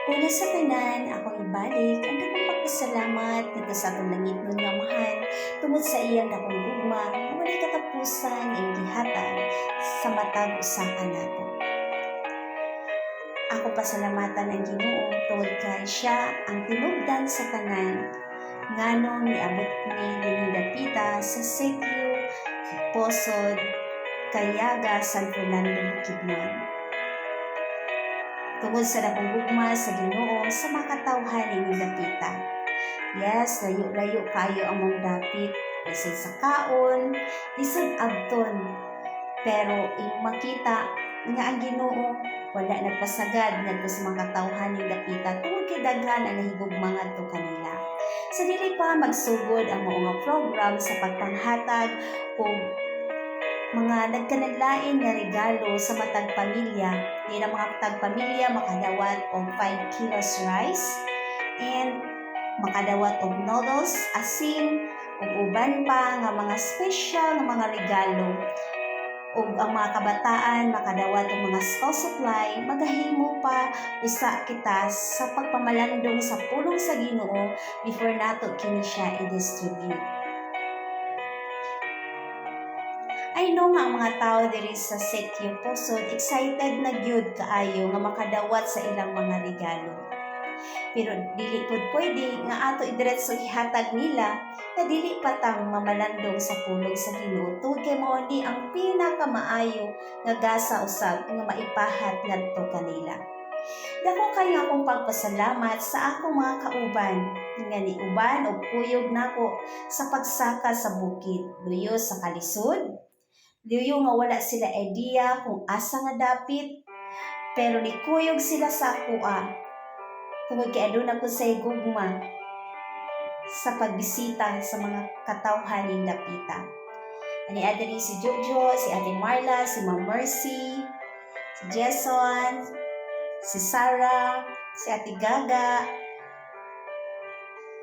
Una sa tanan, akong ibalik ang dakong pagpasalamat ngadto sa atong langit nun nga mahal tungod sa iyang dakong gugma nga walay katapusan nga iyang gihatag sa matag usa ka nato. Ako pasalamatan ang Ginoo tungod kay siya ang tinubdan sa tanan nganong niabot ni dinhi dapita sa Sitio Posod, Cayaga, San Fernando, Bukidnon. Tungod sa dakong gugma sa Ginoo sa makatawhan ining dapita. Yes, layo-layo kayo ang mong dapit, lisod sa kaon, lisod agton. Pero ing makita nga ang Ginoo wala nagpasagad ngadto sa makatawhan ning dapita tungod kay daghan ang nahigugma ngadto kanila. Sa dili pa magsugod ang mao nga program sa pagpanghatag og mga nagkanadlain nga regalo sa matag pamilya. Di na mga matag pamilya makadawat og 5 kilos rice and makadawat og noodles, asin, ug uban pa nga mga special nga mga regalo. Ug ang mga kabataan makadawat og mga school supply, magahimo pa usa kita sa pagpamalandong sa pulong sa Ginoo before nato kini siya i-distribute. I know nga ang mga tao diri sa Sitio Posod excited na gyud kaayo nga makadawat sa ilang mga regalo. Pero dili pud pwede nga ato idiretso ihatag nila na dili patang mamalandong sa pulong sa Ginoo tungod kay mao ni ang pinakamaayo nga gasa usab nga maipahat ngadto kanila. Dako kayo akong pagpasalamat sa akong mga kauban nga niuban og kuyog nako sa pagsaka sa bukid, luyo sa kalisod. Luyo nga wala sila idea kung asa nga dapit, pero nikuyog sila sa akoa tungod kay aduna ko sa gugma sa pagbisita sa mga katawhan ning dapita. Ani adiri si Jojo, si Ate Marla, si Ma'am Mercy, si Jason, si Sarah, si Ate Gaga,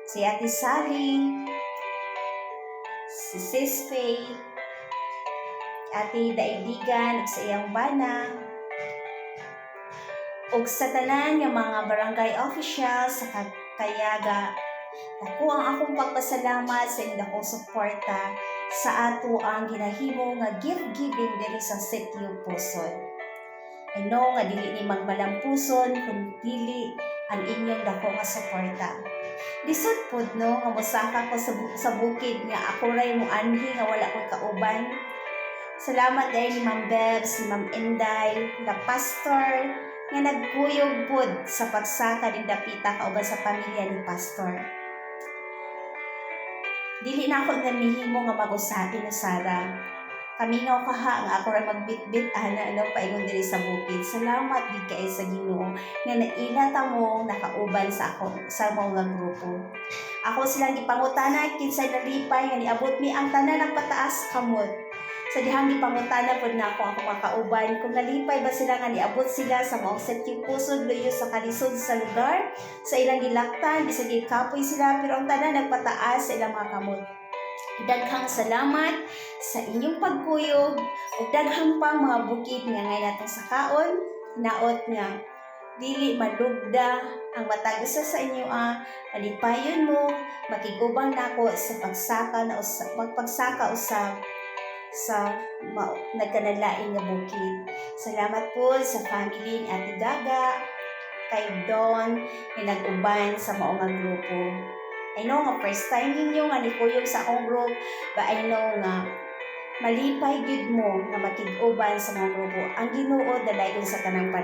si Ate Sally, si Sis Faye, Ate Daidigan ug sa iyang bana, ug sa tanan nga mga barangay officials sa Cayaga. Ako ang akong pagpasalamat sa inyong dakong suporta sa ato ang ginahimo nga gift giving diri sa Sitio Posod. I know nga dili ni magmalampuson kung dili ang inyong dako nga suporta. Lisod pud no nga mosaka ko sa bukid nga ako ray mo anhi nga wala koy kauban. Salamat dahil ni Ma'am Bebs, ni Ma'am Inday, na pastor nga nagkuyog pud sa pagsaka ning dapita kauban sa pamilya ni pastor. Dili na ako namihimo nga mag-usapi ni Sarah. Kamingaw kaha nga ako ray magbitbit ana paingon diri sa bukid. Salamat gid kay sa Ginoo nga naila ta mo nakauban sa ako sa mga grupo. Ako silang gipangutana kinsay nalipay nga niabot mi ang tanan ng pataas kamot. Sa dihang gipangutana pud nako ako makauban kung nalipay ba sila nga niabot sila sa maong Sitio Posod luyo sa kalisod sa lugar sa ilang gilaktan bisag gikapoy sila pero ang tanan nagpataas sa ilang mga kamot. Daghang salamat sa inyong pagkuyog ug daghang pang mga bukid nga ngay natong sakaon naot nga dili malugda ang matag usa sa inyo malipayon mo makigubang nako sa pagsaka na pagsaka usab sa nagkanalain nga bukid. Salamat po sa family ni Ate Gaga, kay Don, na nag-uban sa maong nga grupo. I know nga first time ninyo nga nikuyog sa akong group, but I know nga malipay gyud mo nga makig-uban sa mga grupo. Ang Ginoo dalayon sa tanang panahon.